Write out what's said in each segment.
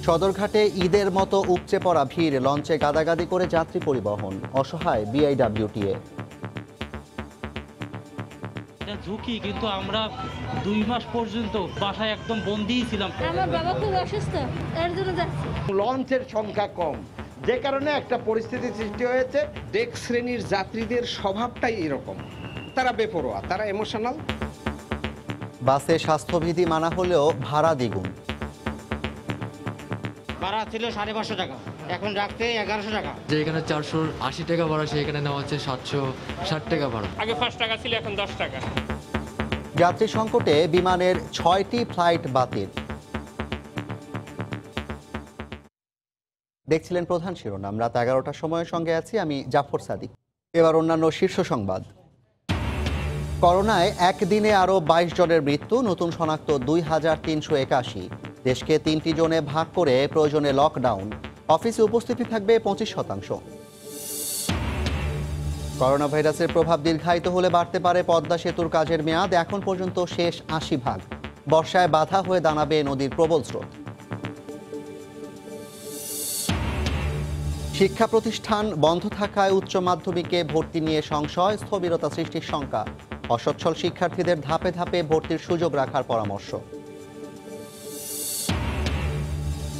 সদরঘাটে ঈদের মতো উপচে পড়া ভিড়, লঞ্চে গাদাগাদি করে যাত্রী পরিবহন, অসহায় বিআইডব্লিউটিএ। ঝুঁকি, কিন্তু আমরা 2 মাস পর্যন্ত বাসায় একদম বন্দিই ছিলাম। আমার বাবা খুব অসুস্থ, এর জন্য যাচ্ছি। লঞ্চের সংখ্যা কম, যে কারণে একটা পরিস্থিতি সৃষ্টি হয়েছে। ডেক শ্রেণীর যাত্রীদের স্বভাবটাই এরকম, তারা বেপরোয়া, তারা ইমোশনাল। বাসে স্বাস্থ্যবিধি মানা হলেও ভাড়া দ্বিগুণ। ভাড়া ছিল 550 টাকা, এখন রাখতে 1100 টাকা। যেখানে 480 টাকা ভাড়া সেখানে নেওয়া হচ্ছে 760 টাকা ভাড়া। আগে 5 টাকা ছিল, এখন 10 টাকা। যাত্রী সংকটে বিমানের 6টি ফ্লাইট বাতিল। দেখছিলেন প্রধান শিরোনাম। রাত 11টার সময়ের সঙ্গে আছি আমি জাফর সাদিক। এবার অন্যান্য শীর্ষ সংবাদ। করোনায় একদিনে আরও 22 জনের মৃত্যু, নতুন শনাক্ত 2381। দেশকে 3টি জোনে ভাগ করে প্রয়োজনে লকডাউন, অফিসে উপস্থিতি থাকবে 25%। করোনা ভাইরাসের প্রভাব দীর্ঘায়িত হলে বাড়তে পারে পদ্মা সেতুর কাজের মেয়াদ, এখন পর্যন্ত শেষ 80 ভাগ। বর্ষায় বাধা হয়ে দাঁড়াবে নদীর প্রবল স্রোত। শিক্ষা প্রতিষ্ঠান বন্ধ থাকায় উচ্চ মাধ্যমিকে ভর্তি নিয়ে সংশয়, স্থবিরতা সৃষ্টির শঙ্কা। অসচ্ছল শিক্ষার্থীদের ধাপে ধাপে ভর্তির সুযোগ রাখার পরামর্শ।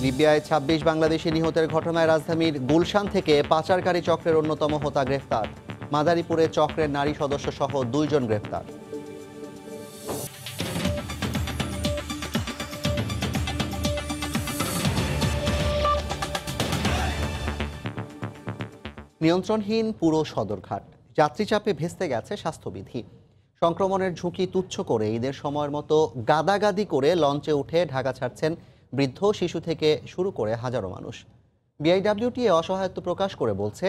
লিবিয়ায় 26 বাংলাদেশি নিহতের ঘটনায় রাজধানীর গুলশান থেকে পাচারকারী চক্রের অন্যতম হোতা গ্রেফতার। মাদারীপুরে চক্রের নারী সদস্য সহ 2 জন গ্রেফতার। নিয়ন্ত্রণহীন পুরো সদরঘাট, যাত্রী চাপে ভেস্তে গেছে স্বাস্থ্যবিধি। সংক্রমণের ঝুঁকি তুচ্ছ করে ঈদের সময়ের মতো গাদাগাদি করে লঞ্চে উঠে ঢাকা ছাড়ছেন বৃদ্ধ, শিশু থেকে শুরু করে হাজারো মানুষ। বিআইডব্লিউটিএ অসহায়ত্ব প্রকাশ করে বলছে,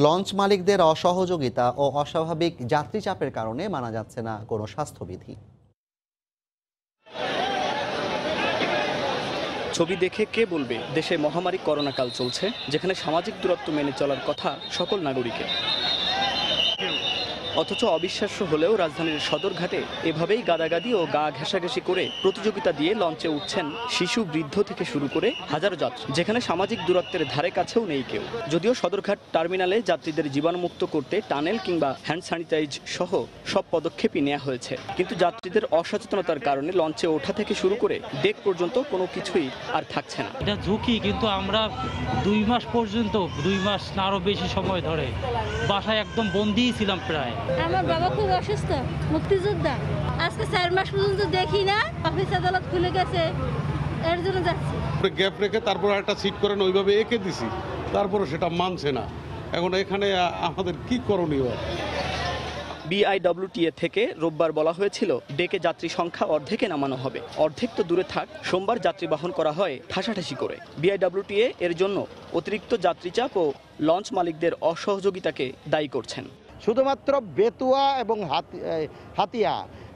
লঞ্চ মালিকদের অসহযোগিতা ও অস্বাভাবিক যাত্রী চাপের কারণে মানা যাচ্ছে না কোনো স্বাস্থ্যবিধি। ছবি দেখে কে বলবে দেশে মহামারী করোনাকাল চলছে, যেখানে সামাজিক দূরত্ব মেনে চলার কথা সকল নাগরিকের। অথচ অবিশ্বাস্য হলেও রাজধানীর সদরঘাটে এভাবেই গাদাগাদি ও গা ঘেঁষাঘেঁষি করে প্রতিযোগিতা দিয়ে লঞ্চে উঠছেন শিশু, বৃদ্ধ থেকে শুরু করে হাজারো যাত্রী, যেখানে সামাজিক দূরত্বের ধারে কাছেও নেই কেউ। যদিও সদরঘাট টার্মিনালে যাত্রীদের জীবাণুমুক্ত করতে টানেল কিংবা হ্যান্ড স্যানিটাইজ সহ সব পদক্ষেপই নেওয়া হয়েছে, কিন্তু যাত্রীদের অসচেতনতার কারণে লঞ্চে ওঠা থেকে শুরু করে ডেক পর্যন্ত কোনো কিছুই আর থাকছে না। এটা ঝুঁকি, কিন্তু আমরা 2 মাস পর্যন্ত, 2 মাস না আরো বেশি সময় ধরে বাসায় একদম বন্দিই ছিলাম প্রায়। আমার বাবা খুব অসুস্থ, মুক্তিযোদ্ধা, আজকে 4 মাস পর্যন্ত দেখি না, অফিস আদালত খুলে গেছে, এর জন্য যাচ্ছি। গ্যাপ রেখে তারপর একটা সিট করেন ওইভাবে এঁকে দিছি, তারপরে সেটা মানছে না। এখন এখানে আমাদের কি করণীয়? বিআইডব্লিউটিএ থেকে রোববার বলা হয়েছিল ডেকে যাত্রী সংখ্যা অর্ধেকে নামানো হবে। অর্ধেক তো দূরে থাক, সোমবার যাত্রী বহন করা হয় ঠাসাঠাসি করে। বিআইডব্লিউটিএ এর জন্য অতিরিক্ত যাত্রী চাপ ও লঞ্চ মালিকদের অসহযোগিতাকে দায়ী করছেন। শুধুমাত্র বেতুয়া এবং হাতিয়া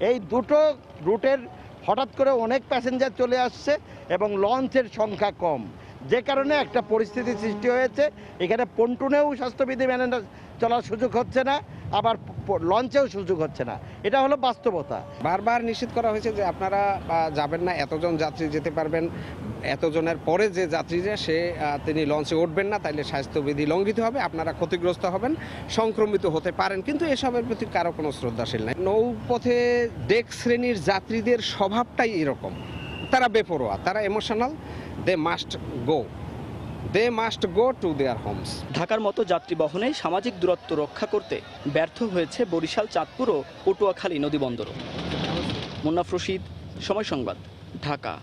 এই দুটো রুটের হঠাৎ করে অনেক প্যাসেঞ্জার চলে আসছে এবং লঞ্চের সংখ্যা কম, যে কারণে একটা পরিস্থিতি সৃষ্টি হয়েছে। এখানে পন্টুনেও স্বাস্থ্যবিধি মেনে চলার সুযোগ হচ্ছে না, আবার লঞ্চেও সুযোগ হচ্ছে না। এটা হলো বাস্তবতা। বারবার নিশ্চিত করা হয়েছে যে আপনারা যাবেন না, এতজন যাত্রী যেতে পারবেন, এতজনের পরে যে যাত্রীরা তিনি লঞ্চে উঠবেন না, তাইলে স্বাস্থ্যবিধি লঙ্ঘিত হবে, আপনারা ক্ষতিগ্রস্ত হবেন, সংক্রমিত হতে পারেন। কিন্তু এসবের প্রতি কারো কোনো শ্রদ্ধাশীল নাই। নৌপথে ডেক শ্রেণীর যাত্রীদের স্বভাবটাই এরকম, তারা বেপরোয়া, তারা emotional. They must go to their homes. ঢাকার মতো যাত্রী বহনে সামাজিক দূরত্ব রক্ষা করতে ব্যর্থ হয়েছে বরিশাল, চাঁদপুর ও পটুয়াখালী নদীবন্দরও। মুন্নাফ রশিদ, সময় সংবাদ, ঢাকা।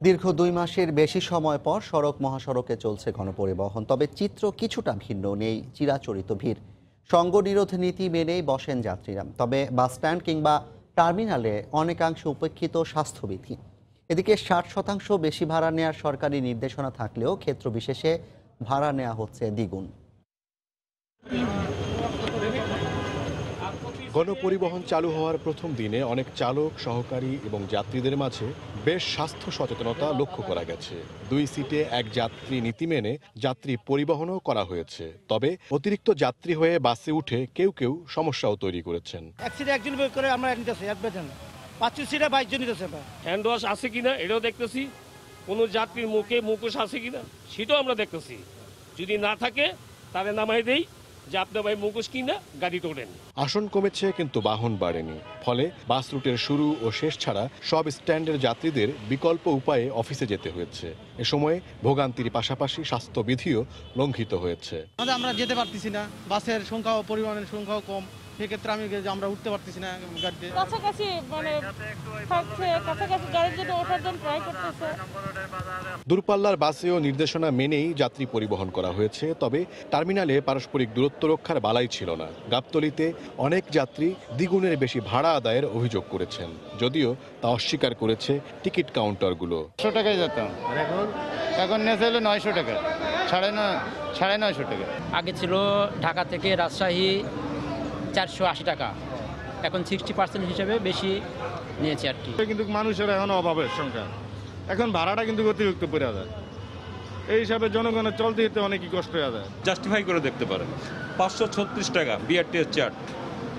দীর্ঘ 2 মাসের বেশি সময় পর সড়ক মহাসড়কে চলছে গণপরিবহন, তবে চিত্র কিছুটা ভিন্ন। নেই চিরাচরিত ভিড়, সঙ্গনিরোধ নীতি মেনেই বসেন যাত্রীরা। তবে বাসস্ট্যান্ড কিংবা টার্মিনালে অনেকাংশে উপেক্ষিত স্বাস্থ্যবিধি। এদিকে 60% বেশি ভাড়া নেওয়ার সরকারি নির্দেশনা থাকলেও ক্ষেত্র বিশেষে ভাড়া নেওয়া হচ্ছে দ্বিগুণ। গণপরিবহন চালু হওয়ার প্রথম দিনে অনেক চালক, সহকারী এবং যাত্রীদের মাঝে বেশ স্বাস্থ্য সচেতনতা লক্ষ্য করা গেছে। 2 সিটে 1 যাত্রী নীতি মেনে যাত্রী পরিবহনও করা হয়েছে। তবে অতিরিক্ত যাত্রী হয়ে বাসে উঠে কেউ কেউ সমস্যাও তৈরি করেছেন। এক সিটে একজন করে আমরা নিতেছি, 5 সিটে 22 জন নিতেছে। হ্যান্ড ওয়াশ আছে কিনা এটাও দেখতেছি, কোনো যাত্রীর মুখে মুখোশ আছে কিনা সেটাও আমরা দেখতেছি। যদি না থাকে তাহলে নামাই দেই যে আপনার ভাই মুখোশ কিনা গাড়ি তোলেন। আসন কমেছে কিন্তু বাহন বাড়েনি, ফলে বাস রুটের শুরু ও শেষ ছাড়া সব স্ট্যান্ডের যাত্রীদের বিকল্প উপায়ে অফিসে যেতে হয়েছে। এ সময়ে ভোগান্তির পাশাপাশি স্বাস্থ্যবিধিও লঙ্ঘিত হয়েছে। আমরা যেতে পারতেছি না, বাসের সংখ্যাও পরিমাণের সংখ্যাও কম, সেক্ষেত্রে আমরা উঠতে পারতেছি না গাড়িতে। কাছাকাছি মানে থাকছে, কাছাকাছি গাড়ির জন্য ওঠার জন্য ট্রাই করতেছে। দূরপাল্লার বাসেও নির্দেশনা মেনেই যাত্রী পরিবহন করা হয়েছে, তবে টার্মিনালে পারস্পরিক দূরত্ব রক্ষার বালাই ছিল না। গাবতলীতে অনেক যাত্রী দ্বিগুণের বেশি ভাড়া আদায়ের অভিযোগ করেছেন, যদিও তা অস্বীকার করেছে টিকিট কাউন্টারগুলো। 100 টাকায় যেতাম, এখন নেছে হলো 900 টাকা, 950 টাকা। আগে ছিল ঢাকা থেকে রাজশাহী 480 টাকা, এখন 60% হিসেবে বেশি নিয়েছে আর কি। কিন্তু মানুষের এখন অভাবের সংখ্যা, এখন ভাড়াটা কিন্তু অতিরিক্ত পড়ে যায়। এই হিসাবে জনগণের চলতে যেতে অনেকই কষ্ট হয়ে যায়। জাস্টিফাই করে দেখতে পারেন, 536 টাকা বিআরটিএস চার্ট,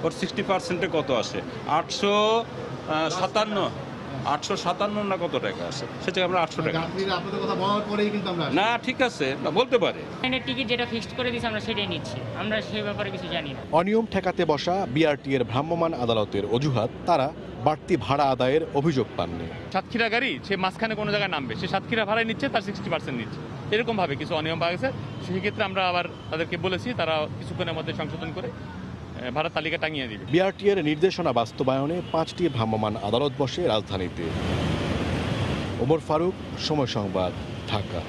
ওর 60%-এ কত আসে? 857 না কত টাকা আসে, সেটা আমরা 800 টাকা। না ঠিক আছে, না বলতে পারে। টিকিট যেটা ফিক্সড করে দিয়েছে আমরা সেটাই নিচ্ছি, আমরা সেই ব্যাপারে কিছু জানি না। অনিয়ম ঠেকাতে বসা বিআরটি এর ভ্রাম্যমাণ আদালতের অজুহাত, তারা বাড়তি ভাড়া আদায়ের অভিযোগ পাননি। সাতক্ষীরা গাড়ি সে মাঝখানে কোনো জায়গায় নামবে, সে সাতক্ষীরা ভাড়ায় নিচ্ছে, তার 60% নিচ্ছে, এরকম ভাবে কিছু অনিয়ম পাওয়া গেছে। সেই ক্ষেত্রে আমরা আবার তাদেরকে বলেছি, তারা কিছুক্ষণের মধ্যে সংশোধন করে ভাড়ার তালিকা টাঙিয়ে দিবে। বিআরটি এর নির্দেশনা বাস্তবায়নে 5টি ভ্রাম্যমাণ আদালত বসে রাজধানীতে। ওমর ফারুক, সময় সংবাদ, ঢাকা।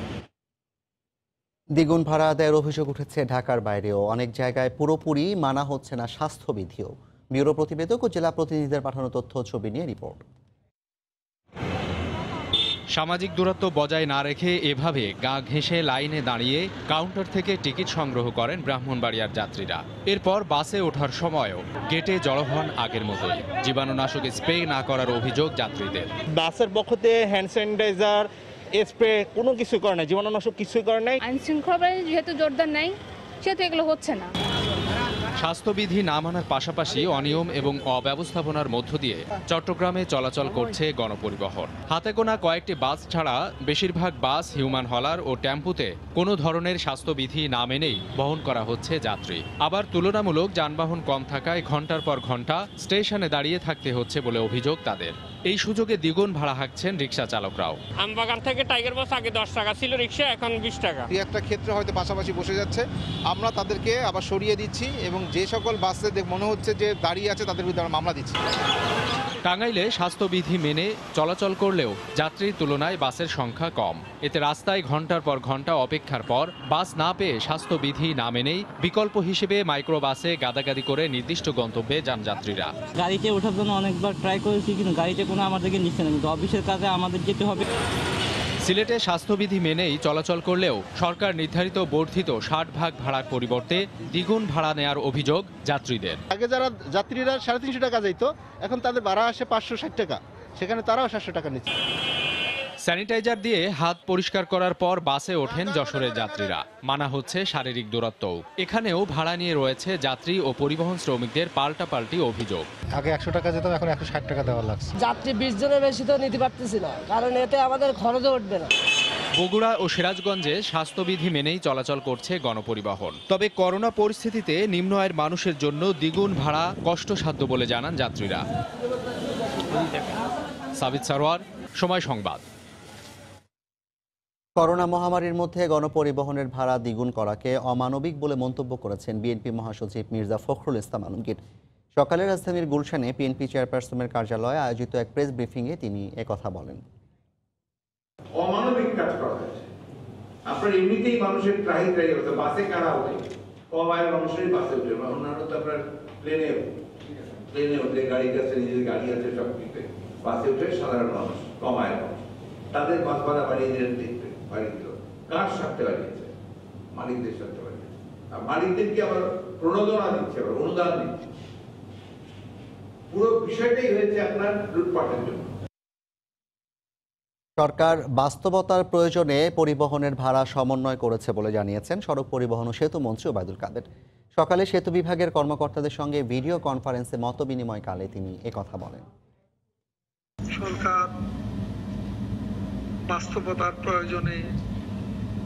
দ্বিগুণ ভাড়া আদায়ের অভিযোগ উঠেছে ঢাকার বাইরেও। অনেক জায়গায় পুরোপুরি মানা হচ্ছে না স্বাস্থ্যবিধিও। ব্যুরো প্রতিবেদক ও জেলা প্রতিনিধিদের পাঠানো তথ্য ছবি নিয়ে রিপোর্ট। সামাজিক দূরত্ব বজায় না রেখে এভাবে গা ঘেঁষে লাইনে দাঁড়িয়ে কাউন্টার থেকে টিকিট সংগ্রহ করেন ব্রাহ্মণবাড়িয়ার যাত্রীরা। এরপর বাসে ওঠার সময়ও গেটে জড়ো হন আগের মতোই। জীবাণুনাশক স্প্রে না করার অভিযোগ যাত্রীদের। বাসের পক্ষতে হ্যান্ড স্যানিটাইজার স্প্রে কোনো কিছু করে নাই, জীবাণুনাশক কিছুই করে নাই। আইন শৃঙ্খলা যেহেতু জোরদার নাই, সেহেতু এগুলো হচ্ছে না। স্বাস্থ্যবিধি না মানার পাশাপাশি অনিয়ম এবং অব্যবস্থাপনার মধ্য দিয়ে চট্টগ্রামে চলাচল করছে গণপরিবহন। হাতে গোনা কয়েকটি বাস ছাড়া বেশিরভাগ বাস, হিউম্যান হলার ও টেম্পুতে কোনো ধরনের স্বাস্থ্যবিধি না মেনেই বহন করা হচ্ছে যাত্রী। আবার তুলনামূলক যানবাহন কম থাকায় ঘন্টার পর ঘন্টা স্টেশনে দাঁড়িয়ে থাকতে হচ্ছে বলে অভিযোগ তাদের। এই সুযোগে দ্বিগুণ ভাড়া হাঁকছেন রিকশা চালকরাও। আমবাগান থেকে টাইগার বাস আগে 10 টাকা ছিল রিকশা, এখন 20 টাকা। একটা ক্ষেত্রে হয়তো পাশাপাশি বসে যাচ্ছে, আমরা তাদেরকে আবার সরিয়ে দিচ্ছি এবং যে সকল বাসে মনে হচ্ছে যে দাঁড়িয়ে আছে তাদের বিরুদ্ধে আমরা মামলা দিচ্ছি। টাঙ্গাইলে স্বাস্থ্যবিধি মেনে চলাচল করলেও যাত্রীর তুলনায় বাসের সংখ্যা কম। এতে রাস্তায় ঘন্টার পর ঘন্টা অপেক্ষার পর বাস না পেয়ে স্বাস্থ্যবিধি না মেনেই বিকল্প হিসেবে মাইক্রোবাসে গাদাগাদি করে নির্দিষ্ট গন্তব্যে যান যাত্রীরা। গাড়িতে ওঠার জন্য অনেকবার ট্রাই করেছি, কিন্তু গাড়িতে কোনো আমাদেরকে নিচ্ছে না, কিন্তু অফিসের কাজে আমাদের যেতে হবে। সিলেটে স্বাস্থ্যবিধি মেনেই চলাচল করলেও সরকার নির্ধারিত বর্ধিত 60 ভাগ ভাড়ার পরিবর্তে দ্বিগুণ ভাড়া নেয়ার অভিযোগ যাত্রীদের। আগে যারা যাত্রীরা 350 টাকা যাইতো, এখন তাদের ভাড়া আসে 560 টাকা, সেখানে তারাও 700 টাকা নিচ্ছে। স্যানিটাইজার দিয়ে হাত পরিষ্কার করার পর বাসে ওঠেন যশোরের যাত্রীরা। মানা হচ্ছে শারীরিক দূরত্বও। এখানেও ভাড়া নিয়ে রয়েছে যাত্রী ও পরিবহন শ্রমিকদের পাল্টাপাল্টি অভিযোগ। আগে 100 টাকা যেতাম, এখন 160 টাকা দেওয়া লাগছে। যাত্রী 20 জনের বেশি তো নিতে পারতেছি না, কারণ এতে আমাদের খরচও উঠবে না। বগুড়া ও সিরাজগঞ্জে স্বাস্থ্যবিধি মেনেই চলাচল করছে গণপরিবহন। তবে করোনা পরিস্থিতিতে নিম্ন আয়ের মানুষের জন্য দ্বিগুণ ভাড়া কষ্টসাধ্য বলে জানান যাত্রীরা। সাবিত সারোয়ার, সময় সংবাদ। করোনা মহামারীর মধ্যে গণপরিবহনের ভাড়া দ্বিগুণ করাকে অমানবিক বলে মন্তব্য করেছেন বিএনপি মহাসচিব মির্জা ফখরুল ইসলাম আলমগীর। সকালে রাজধানীর গুলশানে বিএনপি চেয়ারপারসনের কার্যালয়ে আয়োজিত এক প্রেস ব্রিফিংয়ে তিনি একথা বলেন। অমানবিক কাজ করা হয়েছে। আপনার এমনিতেই মানুষের ত্রাহি হতো, বাসে কারা ওঠে, কম আয়ের মানুষেরই বাসে উঠে, অন্যান্য তো আপনার প্লেনে উঠে, গাড়ি আছে, নিজের গাড়ি আছে, সব কিছু বাসে উঠে সাধারণ মানুষ, কম আয়ের মানুষ, তাদের বাস ভাড়া বাড়িয়ে দিলেন, দেখবে বাড়িয়ে দিল। কার স্বার্থে বাড়িয়েছে? মালিকদের স্বার্থে বাড়িয়েছে। আর মালিকদেরকে আবার প্রণোদনা দিচ্ছে, আবার অনুদান দিচ্ছে। পুরো বিষয়টাই হয়েছে আপনার লুটপাটের জন্য। সরকার বাস্তবতার প্রয়োজনে পরিবহনের ভাড়া সমন্বয় করেছে বলে জানিয়েছেন সড়ক পরিবহন ও সেতু মন্ত্রী ওবায়দুল কাদের। সকালে সেতু বিভাগের কর্মকর্তাদের সঙ্গে ভিডিও কনফারেন্সে মতবিনিময়কালে তিনি একথা বলেন। সরকার বাস্তবতার প্রয়োজনে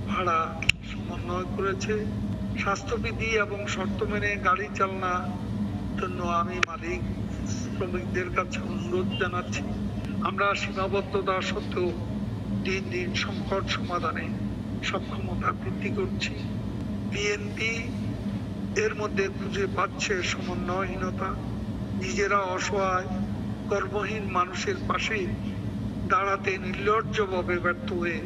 ভাড়া সমন্বয় করেছে। স্বাস্থ্যবিধি এবং শর্ত মেনে গাড়ি চালনার জন্য আমি মালিক শ্রমিকদের কাছে অনুরোধ জানাচ্ছি। আমরা সীমাবদ্ধতা সত্ত্বেও দিন দিন সংকট সমাধানে সক্ষমতা বৃদ্ধি করছি। বিএনপি এর মধ্যে খুঁজে পাচ্ছে সমন্বয়হীনতা, নিজেরা অসহায় কর্মহীন মানুষের পাশে দাঁড়াতে নির্লজ্জভাবে ব্যর্থ হয়ে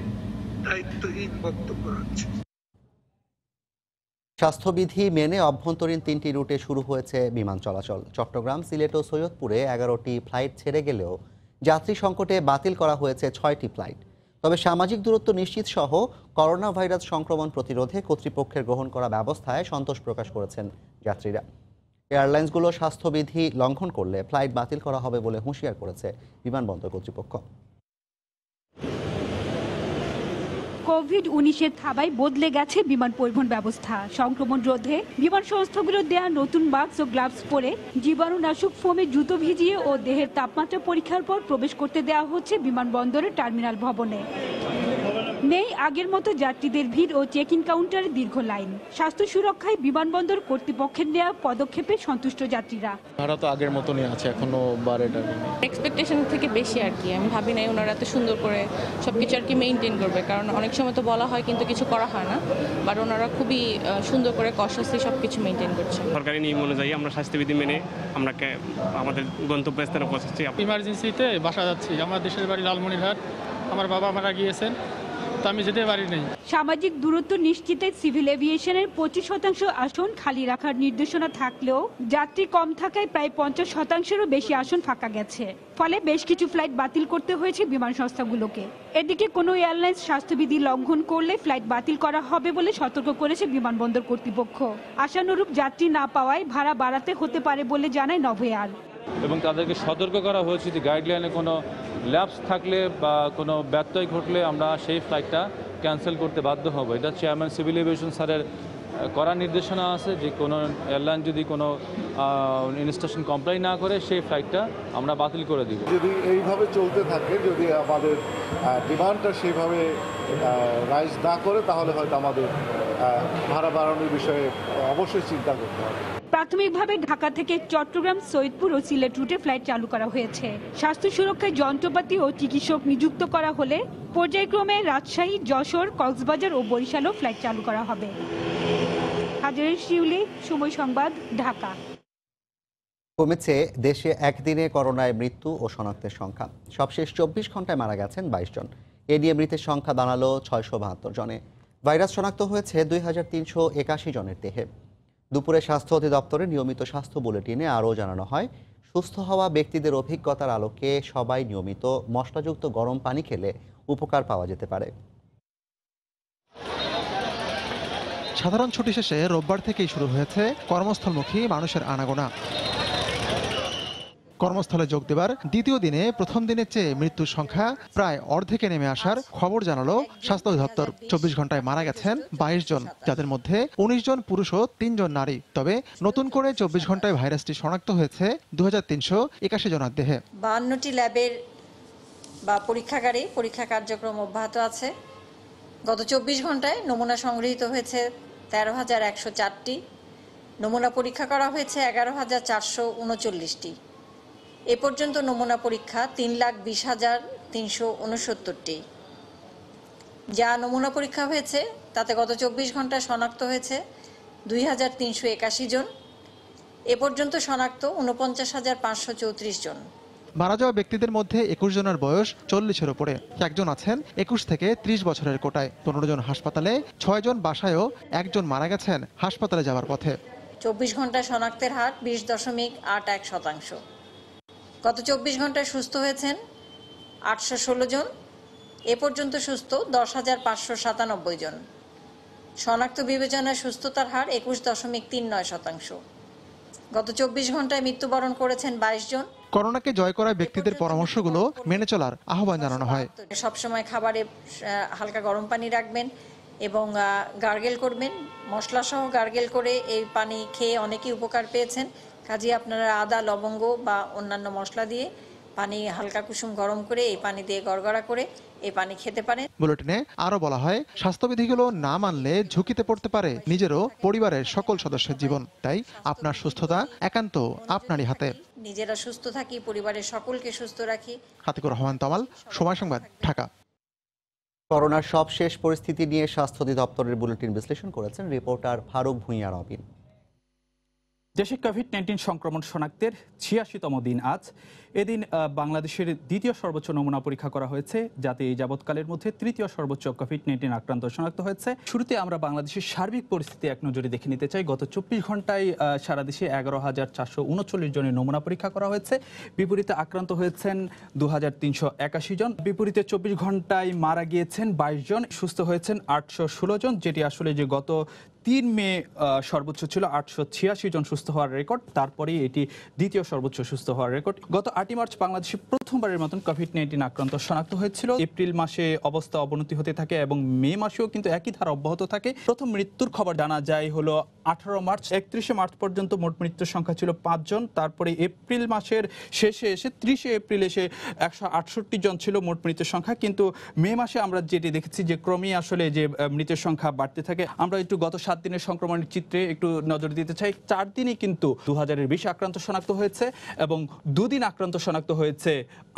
দায়িত্বহীন বক্তব্য রাখছে। স্বাস্থ্যবিধি মেনে অভ্যন্তরীণ 3টি রুটে শুরু হয়েছে বিমান চলাচল। চট্টগ্রাম, সিলেট ও সৈয়দপুরে 11টি ফ্লাইট ছেড়ে গেলেও যাত্রী সংকটে বাতিল করা হয়েছে 6টি ফ্লাইট। তবে সামাজিক দূরত্ব নিশ্চিত সহ করোনা ভাইরাস সংক্রমণ প্রতিরোধে কর্তৃপক্ষের গ্রহণ করা ব্যবস্থায় সন্তোষ প্রকাশ করেছেন যাত্রীরা। এয়ারলাইন্সগুলো স্বাস্থ্যবিধি লঙ্ঘন করলে ফ্লাইট বাতিল করা হবে বলে হুঁশিয়ার করেছে বিমানবন্দর কর্তৃপক্ষ। কোভিড-19 থাবায় বদলে গেছে বিমান পরিবহন ব্যবস্থা। সংক্রমণ রোধে বিমান সংস্থাগুলো দেয়া নতুন মাস্ক ও গ্লাভস পরে জীবাণুনাশক ফোমে জুতো ভিজিয়ে ও দেহের তাপমাত্রা পরীক্ষার পর প্রবেশ করতে দেওয়া হচ্ছে বিমানবন্দরের টার্মিনাল ভবনে। নেই আগের মতো যাত্রীদের ভিড় ও চেক ইন কাউন্টারে দীর্ঘ লাইন। স্বাস্থ্য সুরক্ষায় বিমানবন্দর কর্তৃপক্ষের নেওয়া পদক্ষেপে সন্তুষ্ট যাত্রীরা। ভাড়া তো আগের মতনই আছে, এখনো বাড়েটা এক্সপেকটেশন থেকে বেশি আর কি। আমি ভাবি নাই ওনারা এত সুন্দর করে সবকিছু আর কি মেইনটেইন করবে, কারণ অনেক সময় তো বলা হয় কিন্তু কিছু করা হয় না, বাট ওনারা খুবই সুন্দর করে কশাসলি সবকিছু মেইনটেইন করছে। সরকারি নিয়ম অনুযায়ী আমরা স্বাস্থ্যবিধি মেনে আমরা আমাদের গন্তব্যস্থানে পৌঁছাচ্ছি। ইমার্জেন্সিতে বাসা যাচ্ছি, আমার দেশের বাড়ি লালমনিরহাট, আমার বাবা মারা গিয়েছেন, আমি যেতে পারি নাই। সামাজিক দূরত্ব নিশ্চিতে সিভিল এভিয়েশনের 25% আসন খালি রাখার নির্দেশনা থাকলেও যাত্রী কম থাকায় প্রায় 50%-এরও বেশি আসন ফাঁকা গেছে। ফলে বেশ কিছু ফ্লাইট বাতিল করতে হয়েছে বিমান সংস্থাগুলোকে। এদিকে কোনো এয়ারলাইন্স স্বাস্থ্যবিধি লঙ্ঘন করলে ফ্লাইট বাতিল করা হবে বলে সতর্ক করেছে বিমানবন্দর কর্তৃপক্ষ। আশানুরূপ যাত্রী না পাওয়ায় ভাড়া বাড়াতে হতে পারে বলে জানায় নভোএয়ার। এবং তাদেরকে সতর্ক করা হয়েছে যে গাইডলাইনে কোনো ল্যাপস থাকলে বা কোনো ব্যত্যয় ঘটলে আমরা সেই ফ্লাইটটা ক্যান্সেল করতে বাধ্য হব। এটা চেয়ারম্যান সিভিল এভিয়েশন স্যারের করা নির্দেশনা আছে যে কোনো এয়ারলাইন যদি কোনো ইনস্ট্রাকশন কমপ্লাই না করে সেই ফ্লাইটটা আমরা বাতিল করে দিব। যদি এইভাবে চলতে থাকে, যদি আমাদের ডিমান্ডটা সেইভাবে রাইজ না করে, তাহলে হয়তো আমাদের ভাড়া বাড়ানোর বিষয়ে অবশ্যই চিন্তা করতে হবে। প্রাথমিকভাবে ঢাকা থেকে চট্টগ্রাম, সৈয়দপুর ও সিলেট রুটে ফ্লাইট চালু করা হয়েছে। স্বাস্থ্য সুরক্ষায় যন্ত্রপাতি ও চিকিৎসক নিযুক্ত করা হলে পর্যায়ক্রমে রাজশাহী, যশোর, কক্সবাজার ও বরিশালেও ফ্লাইট চালু করা হবে। হাজারের শিউলি, সময় সংবাদ, ঢাকা। কমেছে দেশে একদিনে করোনায় মৃত্যু ও শনাক্তের সংখ্যা। সবশেষ 24 ঘন্টায় মারা গেছেন 22 জন। এ নিয়ে মৃতের সংখ্যা দাঁড়ালো 672 জনে। ভাইরাস শনাক্ত হয়েছে 2381 জনের দেহে। দুপুরে স্বাস্থ্য অধিদপ্তরের নিয়মিত স্বাস্থ্য বুলেটিনে আরও জানানো হয়, সুস্থ হওয়া ব্যক্তিদের অভিজ্ঞতার আলোকে সবাই নিয়মিত মশলাযুক্ত গরম পানি খেলে উপকার পাওয়া যেতে পারে। সাধারণ ছুটি শেষে রোববার থেকেই শুরু হয়েছে কর্মস্থলমুখী মানুষের আনাগোনা। কর্মস্থলে যোগ দেবার দ্বিতীয় দিনে প্রথম দিনের চেয়ে মৃত্যুর সংখ্যা প্রায় অর্ধেকে নেমে আসার খবর জানালো স্বাস্থ্য অধিদপ্তর। 24 ঘন্টায় মারা গেছেন 22 জন, যাদের মধ্যে 19 জন পুরুষ ও 3 জন নারী। তবে নতুন করে 24 ঘন্টায় ভাইরাসটি শনাক্ত হয়েছে 2381 জনের দেহে। 52টি ল্যাবের বা পরীক্ষাগারে পরীক্ষা কার্যক্রম অব্যাহত আছে। গত 24 ঘন্টায় নমুনা সংগৃহীত হয়েছে 13,104টি। নমুনা পরীক্ষা করা হয়েছে 11,439টি। এ পর্যন্ত নমুনা পরীক্ষা 3,20,369টি। যা নমুনা পরীক্ষা হয়েছে তাতে গত 24 ঘন্টায় শনাক্ত হয়েছে 2,381 জন। এ পর্যন্ত শনাক্ত 49,534 জন। মারা যাওয়া ব্যক্তিদের মধ্যে 21 জনের বয়স 40-এর উপরে। একজন আছেন 21 থেকে 30 বছরের কোটায়। 15 জন হাসপাতালে, 6 জন বাসায়ও, 1 জন মারা গেছেন হাসপাতালে যাওয়ার পথে। 24 ঘন্টায় শনাক্তের হার 20.81%। গত 24 ঘন্টায় সুস্থ হয়েছেন 816 জন। এ পর্যন্ত সুস্থ 10,597 জন। শনাক্ত বিবেচনায় সুস্থতার হার 21.39%। গত 24 ঘন্টায় মৃত্যুবরণ করেছেন 22 জন। করোনাকে জয় করা ব্যক্তিদের পরামর্শগুলো মেনে চলার আহ্বান জানানো হয়। সবসময় খাবারে হালকা গরম পানি রাখবেন এবং গার্গেল করবেন। মশলা সহ গার্গেল করে এই পানি খেয়ে অনেকেই উপকার পেয়েছেন। কাজে আপনারা আদা, লবঙ্গ বা অন্যান্য মশলা দিয়ে পানি হালকা কুসুম গরম করে এই পানি দিয়ে গড়গড়া করে এই পানি খেতে পারেন। বুলেটিনে আরো বলা হয়, স্বাস্থ্যবিধিগুলো না মানলে ঝুঁকিতে পড়তে পারে নিজেরও পরিবারের সকল সদস্যের জীবন। তাই আপনার সুস্থতা একান্ত আপনারই হাতে। নিজেরা সুস্থ থাকি, পরিবারের সকলকে সুস্থ রাখি। হাতিকুর রহমান তমাল, সময় সংবাদ, ঢাকা। করোনার সবশেষ পরিস্থিতি নিয়ে স্বাস্থ্য অধিদপ্তরের বুলেটিন বিশ্লেষণ করেছেন রিপোর্টার ফারুক ভূঁইয়া রবিন। দেশে কোভিড-19 সংক্রমণ শনাক্তের ৮৬তম দিন আজ। এদিন বাংলাদেশের দ্বিতীয় সর্বোচ্চ নমুনা পরীক্ষা করা হয়েছে, যাতে এই যাবৎকালের মধ্যে তৃতীয় সর্বোচ্চ কোভিড-19 আক্রান্ত শনাক্ত হয়েছে। শুরুতে আমরা বাংলাদেশের সার্বিক পরিস্থিতি এক নজরে দেখে নিতে চাই। গত ২৪ ঘন্টায় সারা দেশে ১১,৪৩৯ জনের নমুনা পরীক্ষা করা হয়েছে। বিপরীতে আক্রান্ত হয়েছেন ২,৩৮১ জন। বিপরীতে ২৪ ঘন্টায় মারা গিয়েছেন ২২ জন, সুস্থ হয়েছেন ৮১৬ জন, যেটি আসলে যে গত ৩ মে সর্বোচ্চ ছিল ৮৮৬ জন সুস্থ হওয়ার রেকর্ড। তারপরেই এটি দ্বিতীয় সর্বোচ্চ সুস্থ হওয়ার রেকর্ড। গত ৮ই মার্চ বাংলাদেশে প্রথমবারের মতন কোভিড-19 আক্রান্ত শনাক্ত হয়েছিল। এপ্রিল মাসে অবস্থা অবনতি হতে থাকে এবং মে মাসেও কিন্তু একই ধারা অব্যাহত থাকে। প্রথম মৃত্যুর খবর জানা যায় হলো ১৮ মার্চ। ৩১শে মার্চ পর্যন্ত মোট মৃত্যুর সংখ্যা ছিল ৫ জন। তারপরে এপ্রিল মাসের শেষে এসে ৩০শে এপ্রিল এসে ১৬৮ জন ছিল মোট মৃত্যুর সংখ্যা। কিন্তু মে মাসে আমরা যেটি দেখেছি যে ক্রমেই আসলে যে মৃত্যুর সংখ্যা বাড়তে থাকে। আমরা একটু গত ৭ দিনের সংক্রমণের চিত্রে একটু নজর দিতে চাই। ৪ দিনই কিন্তু ২,০০০-এর বেশি আক্রান্ত শনাক্ত হয়েছে এবং ২ দিন আক্রান্ত শনাক্ত হয়েছে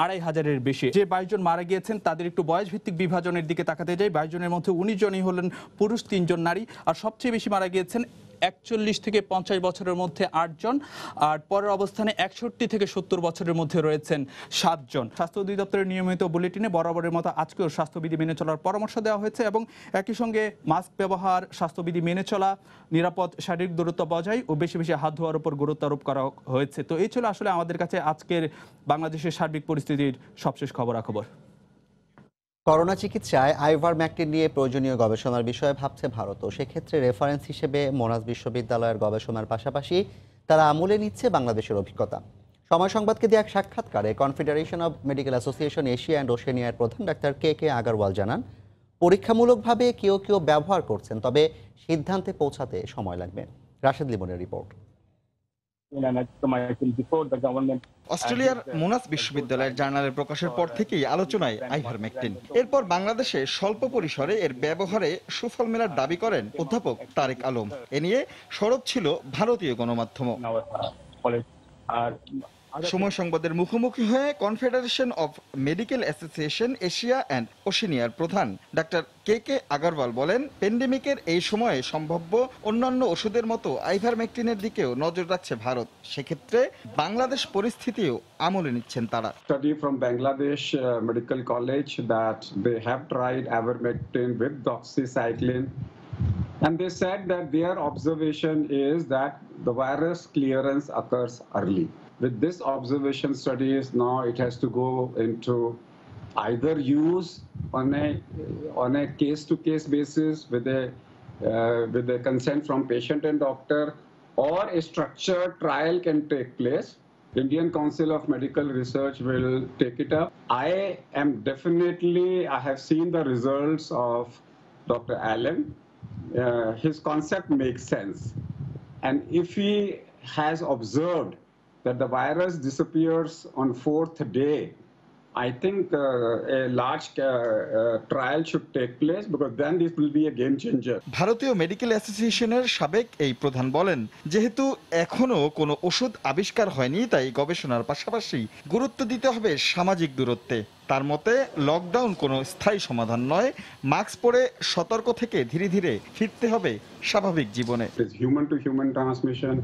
২,৫০০-এর বেশি। যে ২২ জন মারা গিয়েছেন তাদের একটু বয়স ভিত্তিক বিভাজনের দিকে তাকাতে যাই। ২২ জনের মধ্যে ১৯ জনই হলেন পুরুষ, ৩ জন নারী। আর সবচেয়ে বেশি মারা গিয়েছেন ৪১ থেকে ৫০ বছরের মধ্যে ৮ জন, আর পরের অবস্থানে ৬১ থেকে ৭০ বছরের মধ্যে রয়েছেন ৭ জন। স্বাস্থ্য অধিদপ্তরের নিয়মিত বুলেটিনে বরাবরের মতো আজকেও স্বাস্থ্যবিধি মেনে চলার পরামর্শ দেওয়া হয়েছে এবং একই সঙ্গে মাস্ক ব্যবহার, স্বাস্থ্যবিধি মেনে চলা, নিরাপদ শারীরিক দূরত্ব বজায় ও বেশি বেশি হাত ধোয়ার উপর গুরুত্ব আরোপ করা হয়েছে। তো এই ছিল আসলে আমাদের কাছে আজকের বাংলাদেশের সার্বিক পরিস্থিতির সবশেষ খবরাখবর। করোনা চিকিৎসায় আইভারম্যাকটিন নিয়ে প্রয়োজনীয় গবেষণার বিষয়ে ভাবছে ভারতও। সেক্ষেত্রে রেফারেন্স হিসেবে মোনাশ বিশ্ববিদ্যালয়ের গবেষণার পাশাপাশি তারা আমলে নিচ্ছে বাংলাদেশের অভিজ্ঞতা। সময় সংবাদকে দিয়ে এক সাক্ষাৎকারে confederation of medical association Asia and ওশেনিয়ার প্রধান ডাক্তার কে আগারওয়াল জানান, পরীক্ষামূলকভাবে কেউ ব্যবহার করছেন, তবে সিদ্ধান্তে পৌঁছাতে সময় লাগবে। রাশেদ লিমনের রিপোর্ট। অস্ট্রেলিয়ার মোনাশ বিশ্ববিদ্যালয়ের জার্নালে প্রকাশের পর থেকেই আলোচনায় আইভারমেকটিন। এরপর বাংলাদেশে স্বল্প পরিসরে এর ব্যবহারে সুফল মেলার দাবি করেন অধ্যাপক তারেক আলম। এ নিয়ে সরব ছিল ভারতীয় গণমাধ্যম। সময় সংবাদের মুখোমুখি হয়ে confederation of medical association Asia and ওশেনিয়ার প্রধান ডাক্তার কে আগারওয়াল বলেন, প্যান্ডেমিকের এই সময়ে সম্ভাব্য অন্যান্য ওষুধের মতো আইভারমেকটিনের দিকেও নজর রাখছে ভারত। সেক্ষেত্রে বাংলাদেশ পরিস্থিতিও আমলে নিচ্ছেন তারা। Study from Bangladesh Medical College that they have tried ivermectin with doxycycline, and they said that their observation is that the virus clearance occurs early. With this observation studies, now it has to go into either use on a case-to-case basis with a consent from patient and doctor, or a structured trial can take place. Indian Council of Medical Research will take it up. I have seen the results of Dr. Allen. His concept makes sense, and if he has observed that the virus disappears on 4th day, I think a large trial should take place, because then this will be a game changer. ভারতীয় medical অ্যাসোসিয়েশনের সাবেক এই প্রধান বলেন, যেহেতু এখনো কোনো ওষুধ আবিষ্কার হয়নি, তাই গবেষণার পাশাপাশি গুরুত্ব দিতে হবে সামাজিক দূরত্বে। তার মতে লকডাউন কোনো স্থায়ী সমাধান নয়, মাস্ক পরে সতর্ক থেকে ধীরে ধীরে ফিরতে হবে স্বাভাবিক জীবনে। Human to human transmission.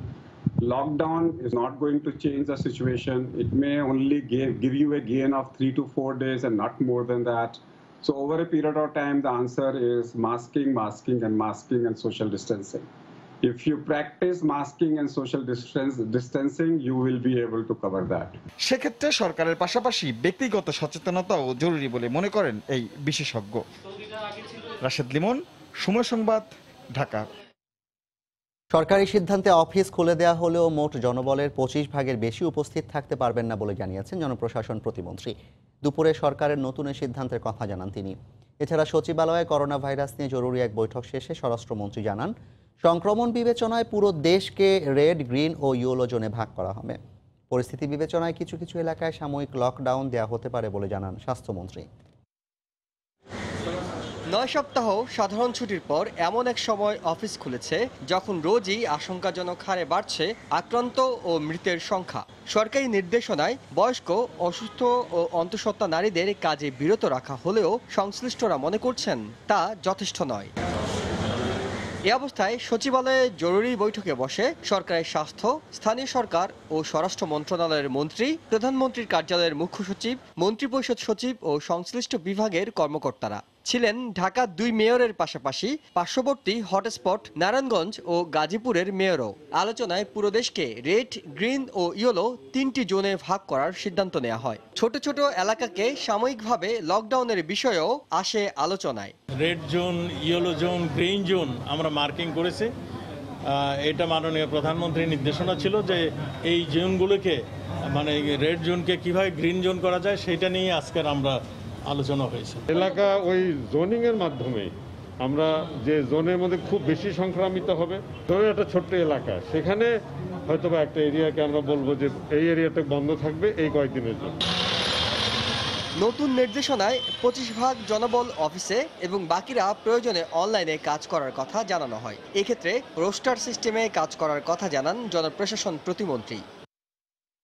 Lockdown is not going to change the situation. It may only give you a gain of 3 to 4 days and not more than that. So over a period of time, the answer is masking and social distancing. If you practice masking and social distancing, you will be able to cover that. সেক্ষেত্রে সরকারের পাশাপাশি ব্যক্তিগত সচেতনতাও জরুরি বলে মনে করেন এই বিশেষজ্ঞ। রাশেদ লিমন, সময় সংবাদ, ঢাকা। সরকারি সিদ্ধান্তে অফিস খুলে দেওয়া হলেও মোট জনবলের ২৫ ভাগের বেশি উপস্থিত থাকতে পারবেন না বলে জানিয়েছেন জনপ্রশাসন প্রতিমন্ত্রী। দুপুরে সরকারের নতুন সিদ্ধান্তের কথা জানান তিনি। এছাড়া সচিবালয়ে করোনা ভাইরাস নিয়ে জরুরি এক বৈঠক শেষে স্বরাষ্ট্রমন্ত্রী জানান, সংক্রমণ বিবেচনায় পুরো দেশকে রেড, গ্রিন ও ইয়েলো জোনে ভাগ করা হবে। পরিস্থিতি বিবেচনায় কিছু কিছু এলাকায় সাময়িক লকডাউন দেওয়া হতে পারে বলে জানান স্বাস্থ্যমন্ত্রী। 9 সপ্তাহ সাধারণ ছুটির পর এমন এক সময় অফিস খুলেছে যখন রোজই আশঙ্কাজনক হারে বাড়ছে আক্রান্ত ও মৃতের সংখ্যা। সরকারি নির্দেশনায় বয়স্ক, অসুস্থ ও অন্তঃসত্ত্বা নারীদের কাজে বিরত রাখা হলেও সংশ্লিষ্টরা মনে করছেন তা যথেষ্ট নয়। এ অবস্থায় সচিবালয়ে জরুরি বৈঠকে বসে সরকারের স্বাস্থ্য, স্থানীয় সরকার ও স্বরাষ্ট্র মন্ত্রণালয়ের মন্ত্রী, প্রধানমন্ত্রীর কার্যালয়ের মুখ্য সচিব, মন্ত্রিপরিষদ সচিব ও সংশ্লিষ্ট বিভাগের কর্মকর্তারা। ছিলেন ঢাকা 2 মেয়রের পাশাপাশি পার্শ্ববর্তী হটস্পট নারায়ণগঞ্জ ও গাজীপুরের মেয়রও। আলোচনায় পুরো দেশকে রেড, গ্রিন ও ইয়েলো 3টি জোনে ভাগ করার সিদ্ধান্ত নেওয়া হয়। ছোট ছোট এলাকাকে সাময়িকভাবে লকডাউনের বিষয়েও আসে আলোচনায়। Red zone, yellow zone, green zone আমরা মার্কিং করেছি। এটা মাননীয় প্রধানমন্ত্রীর নির্দেশনা ছিল যে এই জোনগুলোকে মানে রেড জোনকে কিভাবে গ্রিন জোন করা যায় সেটা নিয়ে আজকের আমরা আলোচনা হয়েছে। এলাকা ওই জোনিং এর মাধ্যমে আমরা যে জোনের মধ্যে খুব বেশি সংক্রামিত হবে, ধরুন একটা ছোট্ট এলাকা, সেখানে হয়তো বা একটা এরিয়াকে আমরা বলবো যে এই এরিয়াটা বন্ধ থাকবে এই কয়েকদিনের জন্য। নতুন নির্দেশনায় 25 ভাগ জনবল অফিসে এবং বাকিরা প্রয়োজনে অনলাইনে কাজ করার কথা জানানো হয়। এক্ষেত্রে রোস্টার সিস্টেমে কাজ করার কথা জানান জনপ্রশাসন প্রতিমন্ত্রী।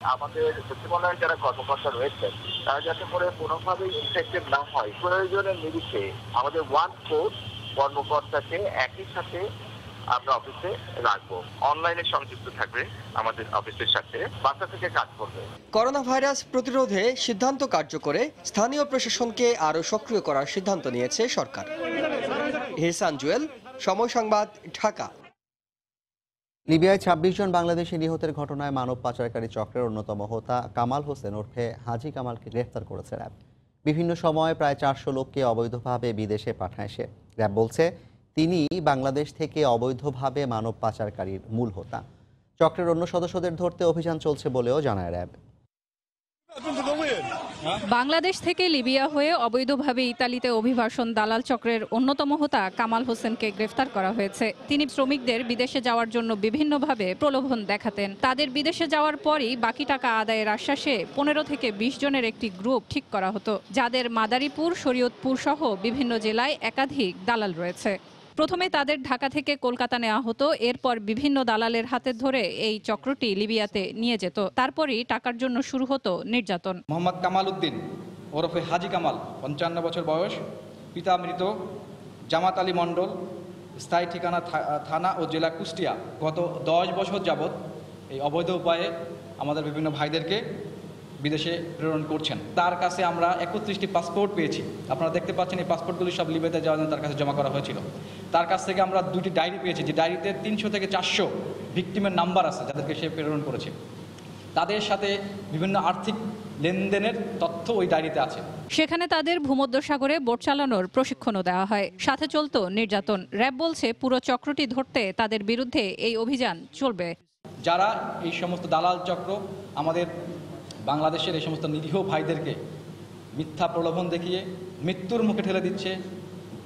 আমাদের সচিবালয়ে যারা কর্মকর্তা রয়েছেন তারা যাতে করে কোনোভাবেই ইনফেক্টেড না হয়, প্রয়োজনের নিরিখে আমাদের 1/4 কর্মকর্তাকে একই সাথে আমরা অফিসে রাখবো, অনলাইনে সংযুক্ত থাকবে আমাদের অফিসের সাথে, বাসা থেকে কাজ করবে। করোনা ভাইরাস প্রতিরোধে সিদ্ধান্ত কার্যকরে স্থানীয় প্রশাসনকে আরও সক্রিয় করার সিদ্ধান্ত নিয়েছে সরকার। হেসান জুয়েল, সময় সংবাদ, ঢাকা। লিবিয়ায় 26 জন বাংলাদেশি নিহতের ঘটনায় মানব পাচারকারী চক্রের অন্যতম হোতা কামাল হোসেন ওরফে হাজি কামালকে গ্রেফতার করেছে র্যাব। বিভিন্ন সময়ে প্রায় 400 লোককে অবৈধভাবে বিদেশে পাঠায় সে। র্যাব বলছে তিনি বাংলাদেশ থেকে অবৈধভাবে মানব পাচারকারীর মূল হোতা। চক্রের অন্য সদস্যদের ধরতে অভিযান চলছে বলেও জানায় র্যাব। বাংলাদেশ থেকে লিবিয়া হয়ে অবৈধভাবে ইতালিতে অভিবাসন দালাল চক্রের অন্যতম হোতা কামাল হোসেনকে গ্রেফতার করা হয়েছে। তিনি শ্রমিকদের বিদেশে যাওয়ার জন্য বিভিন্নভাবে প্রলোভন দেখাতেন। তাদের বিদেশে যাওয়ার পরই বাকি টাকা আদায়ের আশ্বাসে 15 থেকে 20 জনের একটি গ্রুপ ঠিক করা হতো, যাদের মাদারীপুর, শরীয়তপুর সহ বিভিন্ন জেলায় একাধিক দালাল রয়েছে। প্রথমে তাদের ঢাকা থেকে কলকাতা নেওয়া হতো, এরপর বিভিন্ন দালালের হাতে ধরে এই চক্রটি লিবিয়াতে নিয়ে যেত। তারপরই টাকার জন্য শুরু হতো নির্যাতন। মোহাম্মদ কামাল উদ্দিন ওরফে হাজি কামাল, 55 বছর বয়স, পিতা মৃত, জামাত আলী মণ্ডল, স্থায়ী ঠিকানা থানা ও জেলা কুষ্টিয়া। গত 10 বছর যাবৎ এই অবৈধ উপায়ে আমাদের বিভিন্ন ভাইদেরকে বিদেশে প্রেরণ করছেন। তার কাছে আমরা 31টি পাসপোর্ট পেয়েছি। আপনারা দেখতে পাচ্ছেন এই পাসপোর্টগুলি সব লিবিয়াতে যাওয়ার জন্য তার কাছে জমা করা হয়েছিল। তার কাছ থেকে আমরা 2টি ডায়েরি পেয়েছি, যে ডায়েরিতে 300 থেকে 400 ভিকটিমের নাম্বার আছে যাদেরকে সে প্রেরণ করেছে। তাদের সাথে বিভিন্ন আর্থিক লেনদেনের তথ্য ওই ডায়েরিতে আছে। সেখানে তাদের ভূমধ্যসাগরে বোট চালানোর প্রশিক্ষণও দেওয়া হয়, সাথে চলতো নির্যাতন। র্যাব বলছে পুরো চক্রটি ধরতে তাদের বিরুদ্ধে এই অভিযান চলবে। যারা এই সমস্ত দালাল চক্র আমাদের বাংলাদেশের এই সমস্ত নিরীহ ভাইদেরকে মিথ্যা প্রলোভন দেখিয়ে মৃত্যুর মুখে ঠেলে দিচ্ছে,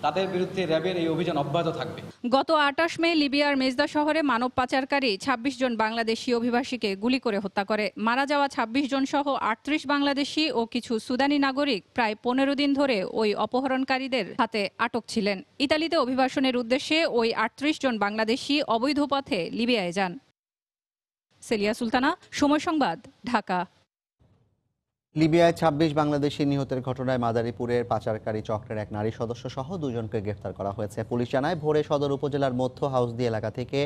তাদের বিরুদ্ধে র্যাবের এই অভিযান অব্যাহত থাকবে। গত 28 মে লিবিয়ার মেজদা শহরে মানব পাচারকারী 26 জন বাংলাদেশি অভিবাসীকে গুলি করে হত্যা করে। মারা যাওয়া 26 জন সহ 38 বাংলাদেশি ও কিছু সুদানি নাগরিক প্রায় 15 দিন ধরে ওই অপহরণকারীদের হাতে আটক ছিলেন। ইতালিতে অভিবাসনের উদ্দেশ্যে ওই 38 জন বাংলাদেশি অবৈধ পথে লিবিয়ায় যান। সেলিয়া সুলতানা, সময় সংবাদ, ঢাকা। লিবিয়ায় 26 বাংলাদেশি নিহতের ঘটনায় মাদারীপুরের পাচারকারী চক্রের এক নারী সদস্য সহ 2 জনকে গ্রেফতার করা হয়েছে। পুলিশ জানায় ভোরে সদর উপজেলার মধ্য হাউসদি এলাকা থেকে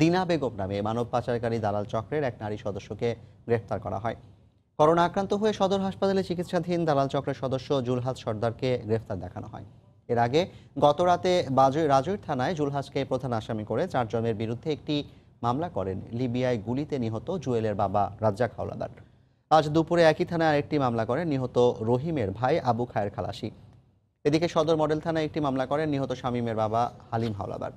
দিনা বেগম নামে মানব পাচারকারী দালাল চক্রের এক নারী সদস্যকে গ্রেফতার করা হয়। করোনা আক্রান্ত হয়ে সদর হাসপাতালে চিকিৎসাধীন দালাল চক্রের সদস্য জুলহাস সর্দারকে গ্রেফতার দেখানো হয়। এর আগে গত রাতে রাজৈর থানায় জুলহাসকে প্রধান আসামি করে 4 জনের বিরুদ্ধে একটি মামলা করেন লিবিয়ায় গুলিতে নিহত জুয়েলের বাবা রাজ্জাক হাওলাদার। আজ দুপুরে একই থানায় আরেকটি মামলা করেন নিহত রহিমের ভাই আবু খায়ের খালাসি। এদিকে সদর মডেল থানায় একটি মামলা করেন নিহত শামীমের বাবা হালিম হাওলাদার।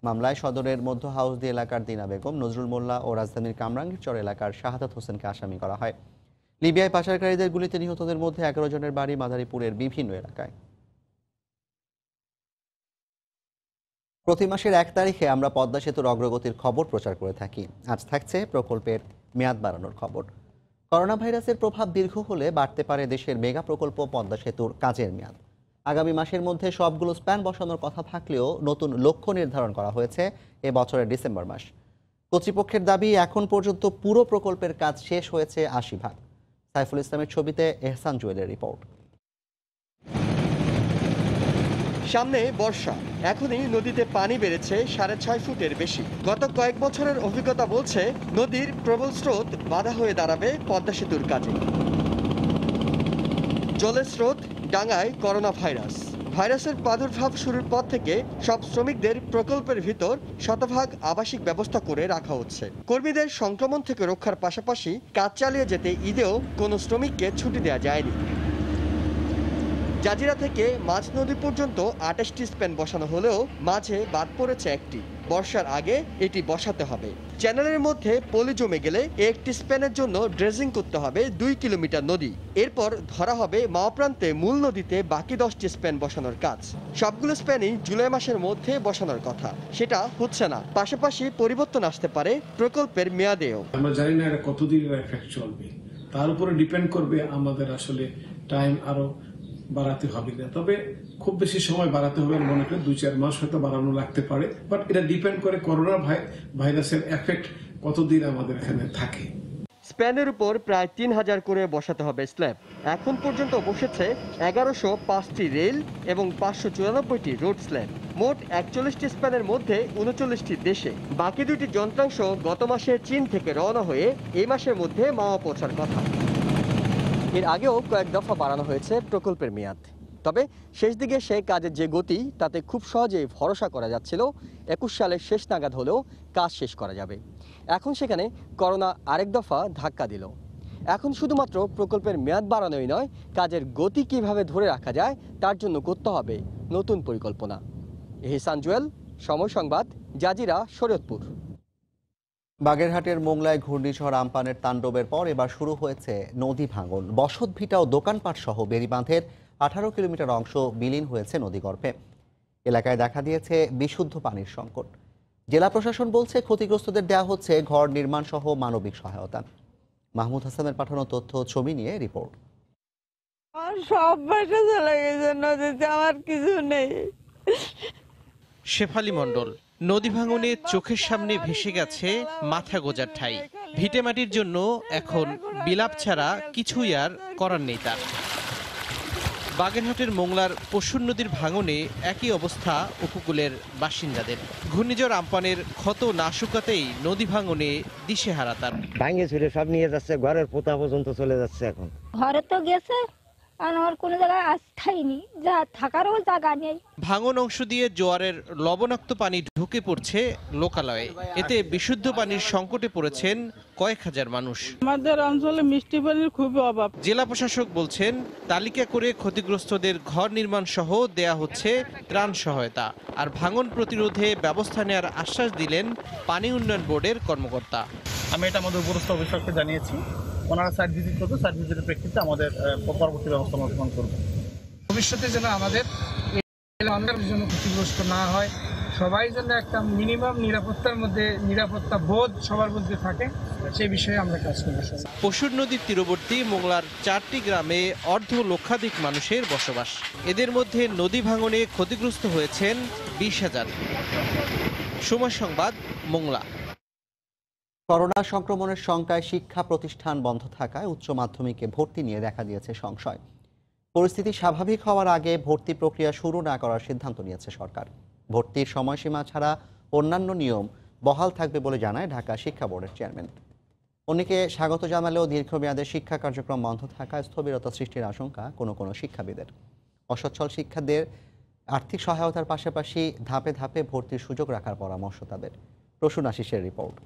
মামলায় সদরের মধ্য হাউসদি এলাকার দিনা বেগম, নজরুল মোল্লা ও রাজধানীর কামরাঙ্গীরচর এলাকার শাহাদাত হোসেনকে আসামি করা হয়। লিবিয়ায় পাচারকারীদের গুলিতে নিহতদের মধ্যে 11 জনের বাড়ি মাদারীপুরের বিভিন্ন এলাকায়। প্রতি মাসের 1 তারিখে আমরা পদ্মা সেতুর অগ্রগতির খবর প্রচার করে থাকি। আজ থাকছে প্রকল্পের মেয়াদ বাড়ানোর খবর। করোনা ভাইরাসের প্রভাব দীর্ঘ হলে বাড়তে পারে দেশের মেগা প্রকল্প পদ্মা সেতুর কাজের মেয়াদ। আগামী মাসের মধ্যে সবগুলো স্প্যান বসানোর কথা থাকলেও নতুন লক্ষ্য নির্ধারণ করা হয়েছে এ বছরের ডিসেম্বর মাস। কর্তৃপক্ষের দাবি, এখন পর্যন্ত পুরো প্রকল্পের কাজ শেষ হয়েছে ৮০%। সাইফুল ইসলামের ছবিতে এহসান জুয়েলের রিপোর্ট। সামনে বর্ষা, এখনই নদীতে পানি বেড়েছে ৬.৫ ফুটের বেশি। গত কয়েক বছরের অভিজ্ঞতা বলছে নদীর প্রবল স্রোত বাধা হয়ে দাঁড়াবে পদ্মা সেতুর কাজে। জলের স্রোত ডাঙায় করোনা ভাইরাসের প্রাদুর্ভাব শুরুর পর থেকে সব শ্রমিকদের প্রকল্পের ভিতর শতভাগ আবাসিক ব্যবস্থা করে রাখা হচ্ছে। কর্মীদের সংক্রমণ থেকে রক্ষার পাশাপাশি কাজ চালিয়ে যেতে ঈদেও কোনো শ্রমিককে ছুটি দেওয়া যায়নি। জাজিরা থেকে মাঝ নদী পর্যন্ত ২৮টি স্প্যান বসানো হলেও মাঝে বাদ পড়েছে একটি। বর্ষার আগে এটি বসাতে হবে। চ্যানেলের মধ্যে পলি জমে গেলে একটি স্প্যানের জন্য ড্রেজিং করতে হবে ২ কিলোমিটার নদী। এরপর ধরা হবে মাওপ্রান্তে মূল নদীতে বাকি 10টি স্প্যান বসানোর কাজ। সবগুলো স্প্যানই জুলাই মাসের মধ্যে বসানোর কথা, সেটা হচ্ছে না। পাশাপাশি পরিবর্তন আসতে পারে প্রকল্পের মেয়াদেও। আমরা জানি না এটা কতদিনের এফেক্ট চলবে, তার উপরে ডিপেন্ড করবে আমাদের আসলে টাইম আরো বাড়াতে হবে না। তবে খুব বেশি সময় বাড়াতে হবে মনে করি ২-৪ মাস হয়তো বাড়ানো লাগতে পারে, বাট এটা ডিপেন্ড করে করোনা ভাইরাসের এফেক্ট কতদিন আমাদের এখানে থাকে। স্প্যানের উপর প্রায় ৩,০০০ করে বসাতে হবে স্ল্যাব। এখন পর্যন্ত বসেছে ১১০৫টি রেল এবং ৫৯৪টি রোড স্ল্যাব। মোট ৪১টি স্প্যানের মধ্যে ৩৯টি দেশে। বাকি ২টি যন্ত্রাংশ গত মাসে চীন থেকে রওনা হয়ে এই মাসের মধ্যে মাওয়া পৌঁছার কথা। এর আগেও কয়েক দফা বাড়ানো হয়েছে প্রকল্পের মেয়াদ। তবে শেষ দিকে সেই কাজের যে গতি, তাতে খুব সহজেই ভরসা করা যাচ্ছিল ২১ সালের শেষ নাগাদ হলেও কাজ শেষ করা যাবে। এখন সেখানে করোনা আরেক দফা ধাক্কা দিল। এখন শুধুমাত্র প্রকল্পের মেয়াদ বাড়ানোই নয়, কাজের গতি কিভাবে ধরে রাখা যায় তার জন্য করতে হবে নতুন পরিকল্পনা। এহসান জুয়েল, সময় সংবাদ, জাজিরা, শরীয়তপুর। বাগেরহাটের মোংলায় ঘূর্ণিঝড় আম্পানের তাণ্ডবের পর এবার শুরু হয়েছে নদী ভাঙন। বসতভিটা ও দোকানপাট সহ বেড়িবাঁধের ১৮ কিলোমিটার অংশ বিলীন হয়েছে নদীগর্ভে। এলাকায় দেখা দিয়েছে বিশুদ্ধ পানির সংকট। জেলা প্রশাসন বলছে ক্ষতিগ্রস্তদের দেওয়া হচ্ছে ঘর নির্মাণ সহ মানবিক সহায়তা। মাহমুদ হাসানের পাঠানো তথ্য ছবি নিয়ে রিপোর্ট। সব বাসা চলে গেছে নদীতে, আমার কিছু নেই। শেফালী মণ্ডল, নদী ভাঙনে চোখের সামনে ভেসে গেছে মাথা গোজার ঠাই। ভিটেমাটির জন্য এখন বিলাপ ছাড়া কিছুই আর করার নেই তার। বাগেরহাটের মোংলার পশুর নদীর ভাঙনে একই অবস্থা উপকূলের বাসিন্দাদের। ঘূর্ণিঝড় আম্পানের ক্ষত না শুকাতেই নদী ভাঙনে দিশেহারা তার। ভাঙে ছুড়ে সব নিয়ে যাচ্ছে, ঘরের পোতা পর্যন্ত চলে যাচ্ছে। এখন ঘরে তো গেছে, আমার কোনো জায়গায় আস্থাইনি, যা থাকারও জায়গা নেই। ভাঙন অংশ দিয়ে জোয়ারের লবণাক্ত পানি ঢুকে পড়ছে লোকালয়ে। এতে বিশুদ্ধ পানির সংকটে পড়েছেন কয়েক হাজার মানুষ। আমাদের অঞ্চলে মিষ্টি পানির খুবই অভাব। জেলা প্রশাসক বলছেন, তালিকা করে ক্ষতিগ্রস্তদের ঘর নির্মাণ সহ দেয়া হচ্ছে ত্রাণ সহায়তা। আর ভাঙন প্রতিরোধে ব্যবস্থা নেওয়ার আশ্বাস দিলেন পানি উন্নয়ন বোর্ডের কর্মকর্তা। আমি এটা আমাদের উপরস্থ অফিসারকে জানিয়েছি, ওনারা সাইট ভিজিট করবে, সাইট ভিজিটের প্রেক্ষিতে আমাদের পরবর্তী ব্যবস্থা গ্রহণ করবে। ভবিষ্যতে যেন আমাদের জন্য ক্ষতিগ্রস্ত না হয়, সবাই যেন একটা মিনিমাম নিরাপত্তার মধ্যে নিরাপত্তা বোধ সবার মধ্যে থাকে, সেই বিষয়ে আমরা কাজ করব। পশুর নদীর তীরবর্তী মোংলার 4টি গ্রামে অর্ধ লক্ষাধিক মানুষের বসবাস। এদের মধ্যে নদী ভাঙনে ক্ষতিগ্রস্ত হয়েছেন 20,000। সময় সংবাদ, মোংলা। করোনা সংক্রমণের শঙ্কায় শিক্ষা প্রতিষ্ঠান বন্ধ থাকায় উচ্চ মাধ্যমিকে ভর্তি নিয়ে দেখা দিয়েছে সংশয়। পরিস্থিতি স্বাভাবিক হওয়ার আগে ভর্তি প্রক্রিয়া শুরু না করার সিদ্ধান্ত নিয়েছে সরকার। ভর্তির সময়সীমা ছাড়া অন্যান্য নিয়ম বহাল থাকবে বলে জানায় ঢাকা শিক্ষা বোর্ডের চেয়ারম্যান। অন্যকে স্বাগত জানালেও দীর্ঘমেয়াদে শিক্ষা কার্যক্রম বন্ধ থাকায় স্থবিরতা সৃষ্টির আশঙ্কা কোনো শিক্ষাবিদের। অসচ্ছল শিক্ষার্থীদের আর্থিক সহায়তার পাশাপাশি ধাপে ধাপে ভর্তির সুযোগ রাখার পরামর্শ তাদের। প্রসূন আশিসের রিপোর্ট।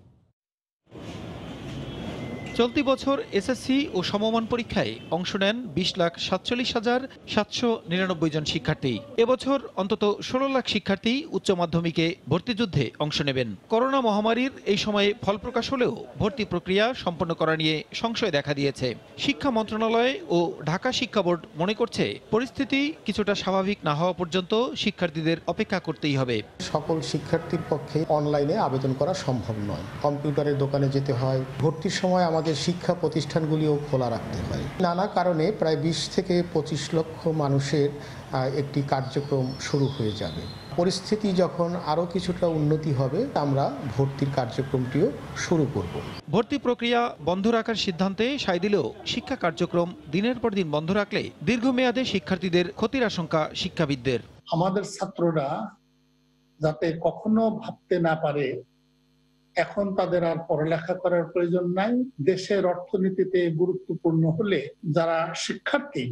চলতি বছর এসএসসি ও সমমান পরীক্ষায় অংশ নেন 20,47,799 জন শিক্ষার্থী। এবছর অন্তত 16 লাখ শিক্ষার্থী উচ্চ মাধ্যমিকে ভর্তিযুদ্ধে অংশ নেবেন। করোনা মহামারীর এই সময়ে ফল প্রকাশ হলেও ভর্তি প্রক্রিয়া সম্পন্ন করা নিয়ে সংশয় দেখা দিয়েছে। শিক্ষা মন্ত্রণালয় ও ঢাকা শিক্ষা বোর্ড মনে করছে, পরিস্থিতি কিছুটা স্বাভাবিক না হওয়া পর্যন্ত শিক্ষার্থীদের অপেক্ষা করতেই হবে। সকল শিক্ষার্থীর পক্ষে অনলাইনে আবেদন করা সম্ভব নয়, কম্পিউটারের দোকানে যেতে হয়। ভর্তির সময় আমাদের শিক্ষা প্রতিষ্ঠানগুলিও খোলা রাখতে হয়। নানা কারণে প্রায় 20 থেকে 25 লক্ষ মানুষের একটি কার্যক্রম শুরু হয়ে যাবে। পরিস্থিতি যখন আরও কিছুটা উন্নতি হবে আমরা ভর্তির কার্যক্রমটিও শুরু করব। ভর্তি প্রক্রিয়া বন্ধ রাখার সিদ্ধান্তে সায় দিলেও শিক্ষা কার্যক্রম দিনের পর দিন বন্ধ রাখলে দীর্ঘমেয়াদে শিক্ষার্থীদের ক্ষতির আশঙ্কা শিক্ষাবিদদের। আমাদের ছাত্ররা যাতে কখনো ভাবতে না পারে এখন তাদের আর পড়ালেখা করার প্রয়োজন নাই, দেশের অর্থনীতিতে গুরুত্বপূর্ণ হলে যারা শিক্ষার্থী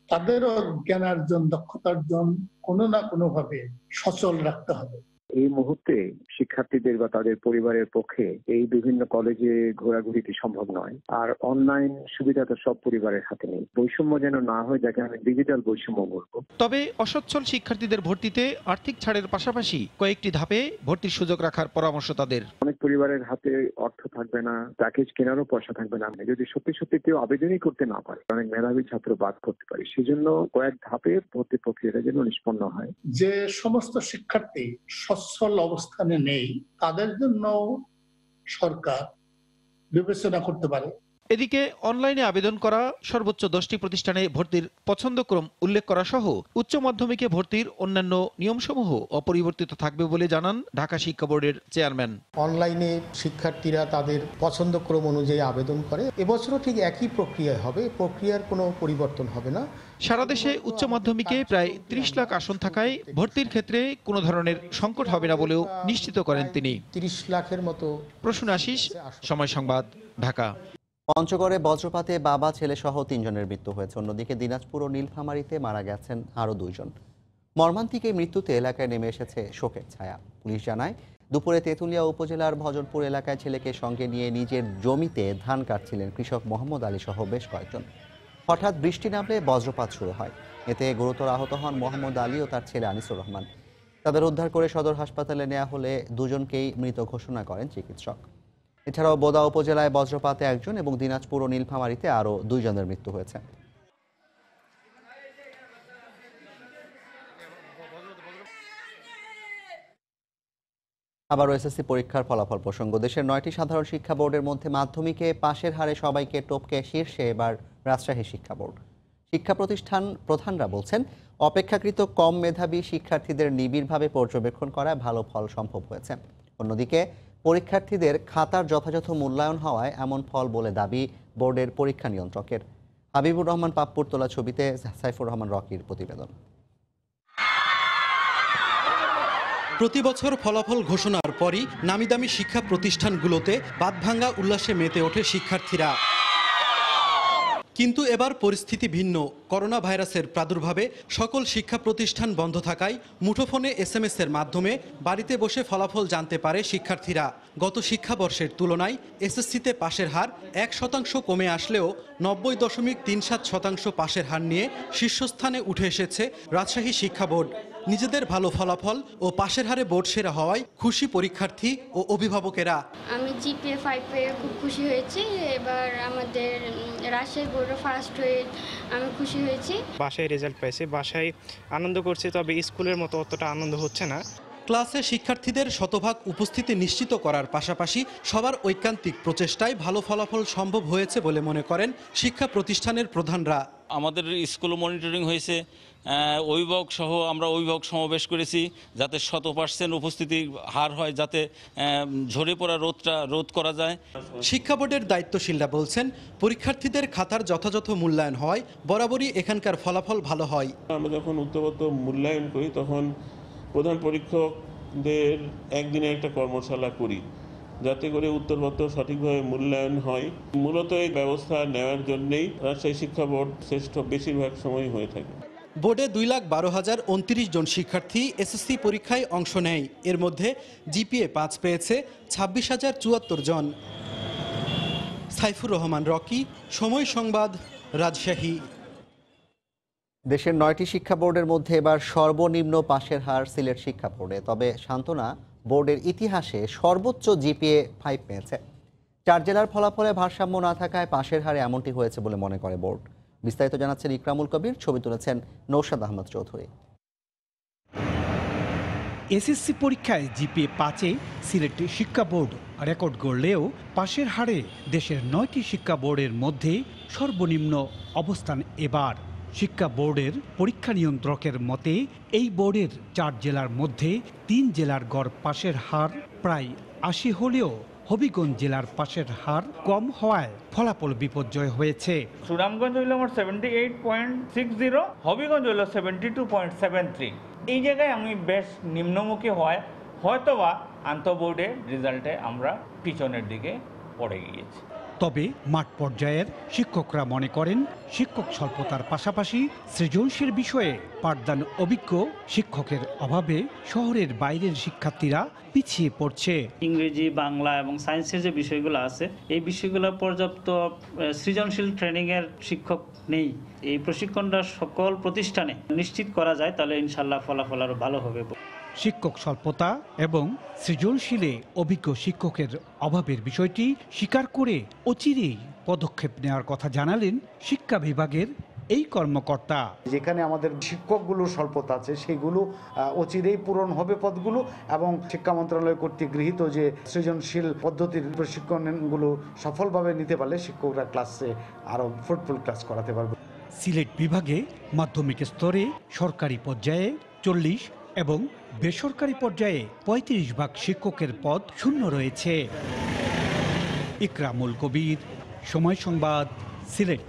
তাদেরও জ্ঞানার্জন দক্ষতার্জন কোনো না কোনো ভাবে সচল রাখতে হবে। এই মুহূর্তে শিক্ষার্থীদের বা তাদের পরিবারের পক্ষে এই বিভিন্ন কলেজে ঘোরাঘুরিটি সম্ভব নয়। আর অনলাইন সুবিধা তো সব পরিবারের হাতে নেই। বৈষম্য যেন না হয়, যাকে আমি ডিজিটাল বৈষম্য বলবো। তবে অসচ্ছল শিক্ষার্থীদের ভর্তিতে আর্থিক ছাড়ের পাশাপাশি কয়েকটি ধাপে ভর্তির সুযোগ রাখার পরামর্শ তাদের। অনেক পরিবারের হাতে অর্থ থাকবে না, প্যাকেজ কেনারও পয়সা থাকবে না। যদি সত্যি সত্যি কেউ আবেদনই করতে না পারে, অনেক মেধাবী ছাত্র বাদ করতে পারে। সেজন্য কয়েক ধাপে ভর্তি প্রক্রিয়াটা যেন নিষ্পন্ন হয়। যে সমস্ত শিক্ষার্থী সচ্ছল অবস্থানে নেই তাদের জন্য সরকার বিবেচনা করতে পারে। এদিকে অনলাইনে আবেদন করা সর্বোচ্চ 10টি প্রতিষ্ঠানে ভর্তির পছন্দক্রম উল্লেখ করা সহ উচ্চ মাধ্যমিকে ভর্তির অন্যান্য নিয়মসমূহ অপরিবর্তিত থাকবে বলে জানান ঢাকা শিক্ষা বোর্ডের চেয়ারম্যান। অনলাইনে শিক্ষার্থীরা তাদের পছন্দক্রম অনুযায়ী আবেদন করে। এবছরও ঠিক একই প্রক্রিয়া হবে, প্রক্রিয়ার কোনো পরিবর্তন হবে না। সারা দেশে উচ্চ মাধ্যমিকে প্রায় 30 লাখ আসন থাকায় ভর্তির ক্ষেত্রে কোনো ধরনের সংকট হবে না বলেও নিশ্চিত করেন তিনি। 30 লাখের মতো। প্রসূন আশিস, সময় সংবাদ, ঢাকা। পঞ্চগড়ে বজ্রপাতে বাবা ছেলে সহ 3 জনের মৃত্যু হয়েছে। অন্যদিকে দিনাজপুর ও নীলফামারীতে মারা গেছেন আরও 2 জন। মর্মান্তিক এই মৃত্যুতে এলাকায় নেমে এসেছে শোকের ছায়া। পুলিশ জানায় দুপুরে তেঁতুলিয়া উপজেলার ভজনপুর এলাকায় ছেলেকে সঙ্গে নিয়ে নিজের জমিতে ধান কাটছিলেন কৃষক মোহাম্মদ আলী সহ বেশ কয়েকজন। হঠাৎ বৃষ্টি নামলে বজ্রপাত শুরু হয়। এতে গুরুতর আহত হন মোহাম্মদ আলী ও তার ছেলে আনিসুর রহমান। তাদের উদ্ধার করে সদর হাসপাতালে নেওয়া হলে 2 জনকেই মৃত ঘোষণা করেন চিকিৎসক। এছাড়াও বোদা উপজেলায় বজ্রপাতে 1 জন এবং দিনাজপুর ও নীলফামারীতে আরও 2 জনের মৃত্যু হয়েছে। আবারও এসএসসি পরীক্ষার ফলাফল প্রসঙ্গ। দেশের 9টি সাধারণ শিক্ষা বোর্ডের মধ্যে মাধ্যমিকে পাশের হারে সবাইকে টপকে শীর্ষে এবার রাজশাহী শিক্ষা বোর্ড। শিক্ষা প্রতিষ্ঠান প্রধানরা বলছেন অপেক্ষাকৃত কম মেধাবী শিক্ষার্থীদের নিবিড়ভাবে পর্যবেক্ষণ করায় ভালো ফল সম্ভব হয়েছে। অন্যদিকে পরীক্ষার্থীদের খাতার যথাযথ মূল্যায়ন হওয়ায় এমন ফল বলে দাবি বোর্ডের পরীক্ষা নিয়ন্ত্রকের। হাবিবুর রহমান পাপ্পুর তোলা ছবিতে সাইফুর রহমান রকির প্রতিবেদন। প্রতি বছর ফলাফল ঘোষণার পরই নামিদামি শিক্ষা প্রতিষ্ঠানগুলোতে বাঁধভাঙ্গা উল্লাসে মেতে ওঠে শিক্ষার্থীরা। কিন্তু এবার পরিস্থিতি ভিন্ন। করোনা ভাইরাসের প্রাদুর্ভাবে সকল শিক্ষা প্রতিষ্ঠান বন্ধ থাকায় মুঠোফোনে SMS এর মাধ্যমে বাড়িতে বসে ফলাফল জানতে পারে শিক্ষার্থীরা। গত শিক্ষাবর্ষের তুলনায় এসএসসিতে পাশের হার 1% কমে আসলেও 90.37% পাশের হার নিয়ে শীর্ষস্থানে উঠে এসেছে রাজশাহী শিক্ষা বোর্ড। নিজেদের ভালো ফলাফল ও পাশের হারে বোর্ড সেরা হওয়ায় খুশি পরীক্ষার্থী ও অভিভাবকেরা। আমি GPA 5 পেয়ে খুব খুশি হয়েছি। এবার আমাদের রাজশাহী বোর্ডে ফার্স্ট হয়ে আমি খুশি হয়েছি। বাসায় রেজাল্ট পাইছি, বাসায় আনন্দ করছি, তবে স্কুলের মতো অতটা আনন্দ হচ্ছে না। ক্লাসে শিক্ষার্থীদের শতভাগ উপস্থিতি নিশ্চিত করার পাশাপাশি সবার ঐকান্তিক প্রচেষ্টায় ভালো ফলাফল সম্ভব হয়েছে বলে মনে করেন শিক্ষা প্রতিষ্ঠানের প্রধানরা। আমাদের স্কুল মনিটরিং হয়েছে, অভিভাবক সহ আমরা অভিভাবক সমাবেশ করেছি যাতে 100% উপস্থিতির হার হয়, যাতে ঝরে পড়া রোধ করা যায়। শিক্ষা বোর্ডের দায়িত্বশীলরা বলছেন পরীক্ষার্থীদের খাতার যথাযথ মূল্যায়ন হয় বরাবরই এখানকার ফলাফল ভালো হয়। আমরা যখন উত্তরোত্তর মূল্যায়ন করি তখন প্রধান পরীক্ষকদের একদিনে একটা কর্মশালা করি যাতে করে উত্তরোত্তর সঠিকভাবে মূল্যায়ন হয়। মূলত এই ব্যবস্থা নেওয়ার জন্যই রাজশাহী শিক্ষা বোর্ড শ্রেষ্ঠ বেশিরভাগ সময় হয়ে থাকে। বোর্ডে 2,12,029 জন শিক্ষার্থী এসএসসি পরীক্ষায় অংশ নেয়। এর মধ্যে GPA 5 পেয়েছে 26,074 জন। সাইফুর রহমান রকি, সময় সংবাদ, রাজশাহী। দেশের 9টি শিক্ষা বোর্ডের মধ্যে এবার সর্বনিম্ন পাশের হার সিলেট শিক্ষা বোর্ডে। তবে সান্ত্বনা, বোর্ডের ইতিহাসে সর্বোচ্চ GPA 5 পেয়েছে। 4 জেলার ফলাফলে ভারসাম্য না থাকায় পাশের হারে এমনটি হয়েছে বলে মনে করে বোর্ড। বিস্তারিত জানাচ্ছেন ইকরামুল কবির, ছবি তুলেছেন নৌশাদ আহমদ চৌধুরী। এসএসসি পরীক্ষায় জিপিএ 5-এ সিলেট শিক্ষা বোর্ড রেকর্ড গড়লেও পাশের হারে দেশের 9টি শিক্ষা বোর্ডের মধ্যে সর্বনিম্ন অবস্থান এবার। শিক্ষা বোর্ডের পরীক্ষা নিয়ন্ত্রকের মতে এই বোর্ডের 4 জেলার মধ্যে 3 জেলার গড় পাশের হার প্রায় 80 হলেও হবিগঞ্জ জেলার পাশের হার কম হওয়ায় ফলাফল বিপর্যয় হয়েছে। সুনামগঞ্জ হইল আমার 78.60, হবিগঞ্জ হইল 72.73। এই জায়গায় আমি বেশ নিম্নমুখী হয় হয়তোবা আন্তঃবোর্ডের রেজাল্টে আমরা পিছনের দিকে পড়ে গিয়েছি। তবে মাঠ পর্যায়ের শিক্ষকরা মনে করেন শিক্ষক স্বল্পতার পাশাপাশি সৃজনশীল বিষয়ে পাঠদান অভিজ্ঞ শিক্ষকের অভাবে শহরের বাইরের শিক্ষার্থীরা পিছিয়ে পড়ছে। ইংরেজি, বাংলা এবং সায়েন্সের যে বিষয়গুলো আছে এই বিষয়গুলো পর্যাপ্ত সৃজনশীল ট্রেনিংয়ের শিক্ষক নেই। এই প্রশিক্ষণটা সকল প্রতিষ্ঠানে নিশ্চিত করা যায় তাহলে ইনশাল্লাহ ফলাফল আরো ভালো হবে। শিক্ষক স্বল্পতা এবং সৃজনশীলে অভিজ্ঞ শিক্ষকের অভাবের বিষয়টি স্বীকার করে অচিরেই পদক্ষেপ নেওয়ার কথা জানালেন শিক্ষা বিভাগের এই কর্মকর্তা। যেখানে আমাদের শিক্ষকগুলোর স্বল্পতা আছে সেগুলো অচিরেই পূরণ হবে পদগুলো, এবং শিক্ষা মন্ত্রণালয় কর্তৃক গৃহীত যে সৃজনশীল পদ্ধতির প্রশিক্ষণগুলো সফলভাবে নিতে পারলে শিক্ষকরা ক্লাসে আরও ফ্রুটফুল ক্লাস করাতে পারবে। সিলেট বিভাগে মাধ্যমিক স্তরে সরকারি পর্যায়ে 40 এবং বেসরকারি পর্যায়ে 35 ভাগ শিক্ষকের পদ শূন্য রয়েছে। ইকরামুল কবির, সময় সংবাদ, সিলেট।